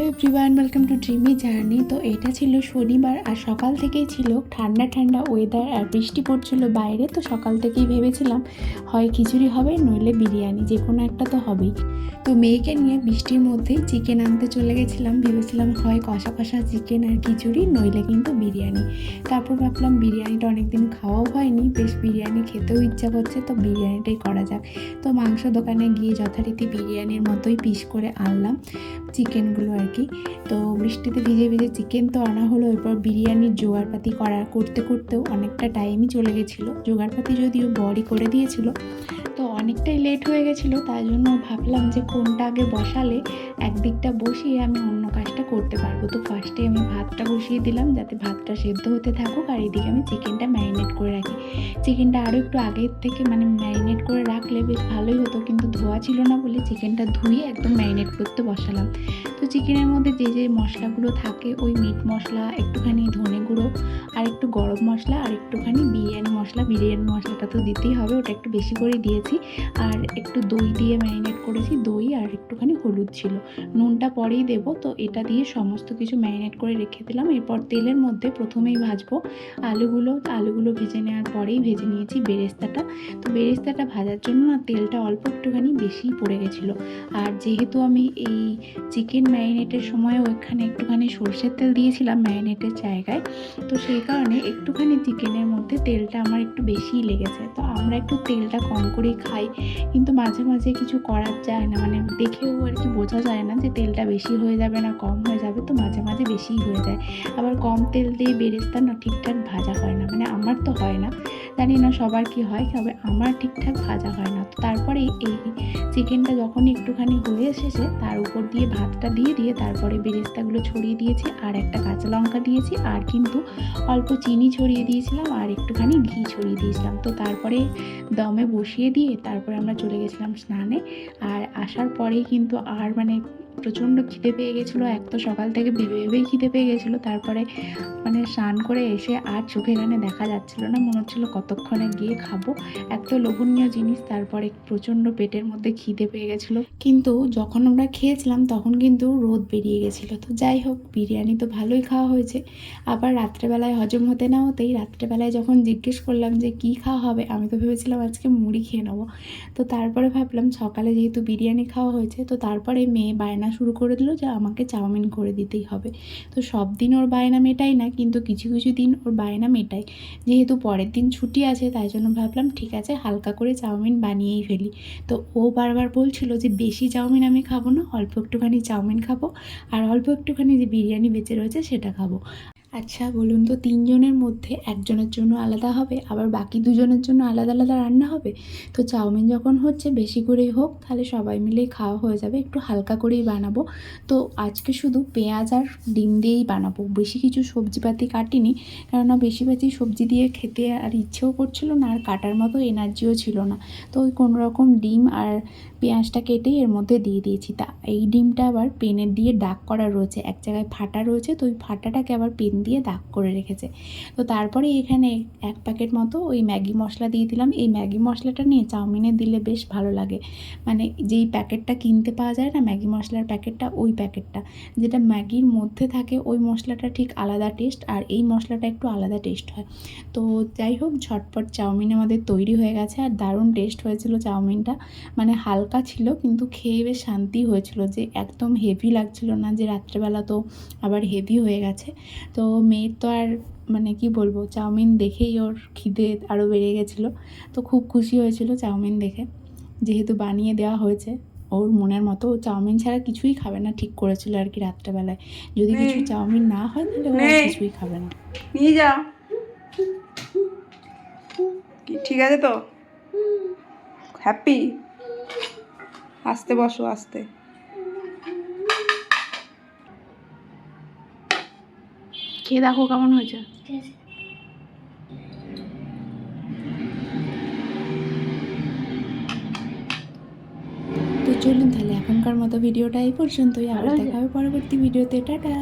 Everyone, welcome to dreamy journey. তো এটা ছিল শনিবার আর সকাল থেকেই ছিল ঠান্ডা ঠান্ডা ওয়েদার আর বৃষ্টি পড়ছিল বাইরে। তো সকাল থেকেই ভেবেছিলাম হয় খিচুড়ি হবে নইলে বিরিয়ানি, যে কোনো একটা তো হবেই। তো মেয়েকে নিয়ে বৃষ্টির মধ্যেই চিকেন আনতে চলে গেছিলাম। ভেবেছিলাম হয় কষা কষা চিকেন আর খিচুড়ি নইলে কিন্তু বিরিয়ানি। তারপর ভাবলাম বিরিয়ানিটা অনেকদিন খাওয়াও হয়নি, বেশ বিরিয়ানি খেতেও ইচ্ছা করছে, তো বিরিয়ানিটাই করা যাক। তো মাংস দোকানে গিয়ে যথারীতি বিরিয়ানির মতোই পিস করে আনলাম চিকেনগুলো আর কি। তো বৃষ্টিতে ভিজে ভিজে চিকেন তো আনা হলো, এরপর বিরিয়ানির জোগাড়পাতি করতে করতেও অনেকটা টাইমই চলে গেছিলো। জোগাড়পাতি যদিও বড়ি করে দিয়েছিল, তো অনেকটাই লেট হয়ে গেছিলো। তাই জন্য ভাবলাম যে কোনটা আগে বসালে একদিকটা বসিয়ে আমি অন্য কাজটা করতে পারবো। তো ফার্স্টে আমি ভাতটা বসিয়ে দিলাম যাতে ভাতটা সেদ্ধ হতে থাকুক, আর এদিকে আমি চিকেনটা ম্যারিনেট করে রাখি। চিকেনটা আরও একটু আগের থেকে ম্যারিনেট করে রাখলে বেশ ভালোই হতো, কিন্তু ধোয়া ছিল না বলে চিকেনটা ধুয়ে একদম ম্যারিনেট করতে বসালাম। তো চিকেনের মধ্যে যে যে মশলাগুলো থাকে, ওই মিট মশলা, একটুখানি ধনে গুঁড়ো, আর একটু গরম মশলা, আর একটুখানি বিরিয়ানি মশলাটা তো দিতেই হবে, ওটা একটু বেশি করে দিয়েছি। আর একটু দই দিয়ে ম্যারিনেট করেছি, দই আর একটুখানি হলুদ ছিল, নুনটা পরেই দেবো। তো এটা দিয়ে সমস্ত কিছু ম্যারিনেট করে রেখে দিলাম। এরপর তেলের মধ্যে প্রথমেই ভাজবো আলুগুলো ভেজে নেওয়ার পরেই ভেজে নিয়েছি বেরেস্তাটা। তো বেরেস্তাটা ভাজার জন্য না তেলটা অল্প একটুখানি বেশিই পড়ে গেছিলো। আর যেহেতু আমি এই চিকেন ম্যারিনেটের সময় ওইখানে একটুখানি সরষের তেল দিয়েছিলাম ম্যারিনেটের জায়গায়, তো সেই কারণে একটুখানি চিকেনের মধ্যে তেলটা আমার একটু বেশিই লেগেছে। তো আমরা একটু তেলটা কম করেই খাই, কিন্তু মাঝে মাঝে কিছু করার যায় না, মানে দেখেও আর কি বোঝা যায় না যে তেলটা বেশি হয়ে যাবে না কম হয়ে যাবে। তো মাঝে মাঝে বেশিই হয়ে যায়, আবার কম তেল দিয়ে বেরেস্তা না ঠিকঠাক ভাজা হয় না, মানে আমার তো হয় না, জানি না সবার কি হয়, তবে আমার ঠিকঠাক ভাজা হয় না। তো তারপরে এই চিকেনটা যখন একটুখানি হয়ে এসেছে তার উপর দিয়ে ভাতটা দিয়ে তারপরে বেরেস্তাগুলো ছড়িয়ে দিয়েছি, আর একটা কাঁচা লঙ্কা দিয়েছি, আর কিন্তু অল্প চিনি ছড়িয়ে দিয়েছিলাম, আর একটুখানি ঘি ছড়িয়ে দিয়েছিলাম। তো তারপরে দমে বসিয়ে দিয়ে তারপরে আমরা চলে গেছিলাম স্নানে। আর আসার পরেই কিন্তু আর প্রচণ্ড খিদে পেয়ে গেছিলো। এক তো সকাল থেকে ভেবেই খিদে পেয়ে গেছিলো, তারপরে স্নান করে এসে আর চোখে কানে দেখা যাচ্ছিলো না, মনে হচ্ছিলো কতক্ষণে গিয়ে খাবো, এত লোভনীয় জিনিস। তারপরে প্রচণ্ড পেটের মধ্যে খিদে পেয়ে গেছিলো, কিন্তু যখন আমরা খেয়েছিলাম তখন কিন্তু রোদ বেরিয়ে গেছিলো। তো যাই হোক, বিরিয়ানি তো ভালোই খাওয়া হয়েছে। আবার রাত্রেবেলায় হজম হতে না হতেই রাত্রেবেলায় যখন জিজ্ঞেস করলাম যে কী খাওয়া হবে, আমি তো ভেবেছিলাম আজকে মুড়ি খেয়ে নেবো। তো তারপরে ভাবলাম সকালে যেহেতু বিরিয়ানি খাওয়া হয়েছে, তো তারপরে মেয়ে বায়না শুরু করে দিল যে আমাকে চাউমিন করে দিতেই হবে। তো সব দিন ওর বায়না মেটাই না, কিন্তু কিছু কিছু দিন ওর বায়না মেটাই। যেহেতু পরের দিন ছুটি আছে, তাই জন্য ভাবলাম ঠিক আছে হালকা করে চাউমিন বানিয়েই ফেলি। তো ও বারবার বলছিল যে বেশি চাউমিন আমি খাবো না, অল্প একটুখানি চাউমিন খাবো, আর অল্প একটুখানি যে বিরিয়ানি বেঁচে রয়েছে সেটা খাবো। আচ্ছা বলুন তো, 3 জনের মধ্যে একজনের জন্য আলাদা হবে, আবার বাকি 2 জনের জন্য আলাদা আলাদা রান্না হবে। তো চাউমিন যখন হচ্ছে বেশি করেই হোক, তাহলে সবাই মিলেই খাওয়া হয়ে যাবে, একটু হালকা করেই বানাবো। তো আজকে শুধু পেঁয়াজ আর ডিম দিয়েই বানাবো, বেশি কিছু সবজিপাতি কাটিনি, কেননা বেশি সবজি দিয়ে খেতে আর ইচ্ছেও করছিল না, আর কাটার মতো এনার্জিও ছিল না। তো ওই কোনো রকম ডিম আর পেঁয়াজটা কেটেই এর মধ্যে দিয়ে দিয়েছি। তা এই ডিমটা আবার পেনের দিয়ে দাগ করা রয়েছে, এক জায়গায় ফাটা রয়েছে, তো ওই ফাটাটাকে আবার পেন দিয়ে দাগ করে রেখেছে। তো তারপরে এখানে 1 প্যাকেট মতো ওই ম্যাগি মশলা দিয়ে দিলাম। এই ম্যাগি মশলাটা নিয়ে চাউমিনে দিলে বেশ ভালো লাগে, মানে যেই প্যাকেটটা কিনতে পাওয়া যায় না ম্যাগি মশলার প্যাকেটটা, ওই প্যাকেটটা যেটা ম্যাগির মধ্যে থাকে, ওই মশলাটা ঠিক আলাদা টেস্ট, আর এই মশলাটা একটু আলাদা টেস্ট হয়। তো যাই হোক, ঝটপট চাউমিন আমাদের তৈরি হয়ে গেছে, আর দারুণ টেস্ট হয়েছিল চাউমিনটা, মানে হালকা ছিল কিন্তু খেয়ে বেশ শান্তি হয়েছিল, যে একদম হেভি লাগছিল না যে রাত্রেবেলা তো আবার হেভি হয়ে গেছে। তো মেয়ের তো আর কি বলবো, চাউমিন দেখেই ওর খিদে আরও বেড়ে গেছিলো। তো খুব খুশি হয়েছিল চাউমিন দেখে, যেহেতু বানিয়ে দেওয়া হয়েছে ওর মনের মতো। ও চাউমিন ছাড়া কিছুই খাবে না ঠিক করেছিল আর কি রাত্রেবেলায়, যদি কিছু চাউমিন না হয় তাহলে ও কিছুই খাবে না। নিয়ে যাও, ঠিক আছে তো? হ্যাপি? আস্তে বসো, আস্তে। খেয়ে দেখো কেমন হয়েছে। তো চলুন তাহলে এখনকার মতো ভিডিওটা এই পর্যন্তই, আবার দেখা হবে পরবর্তী ভিডিওতে। টাটা।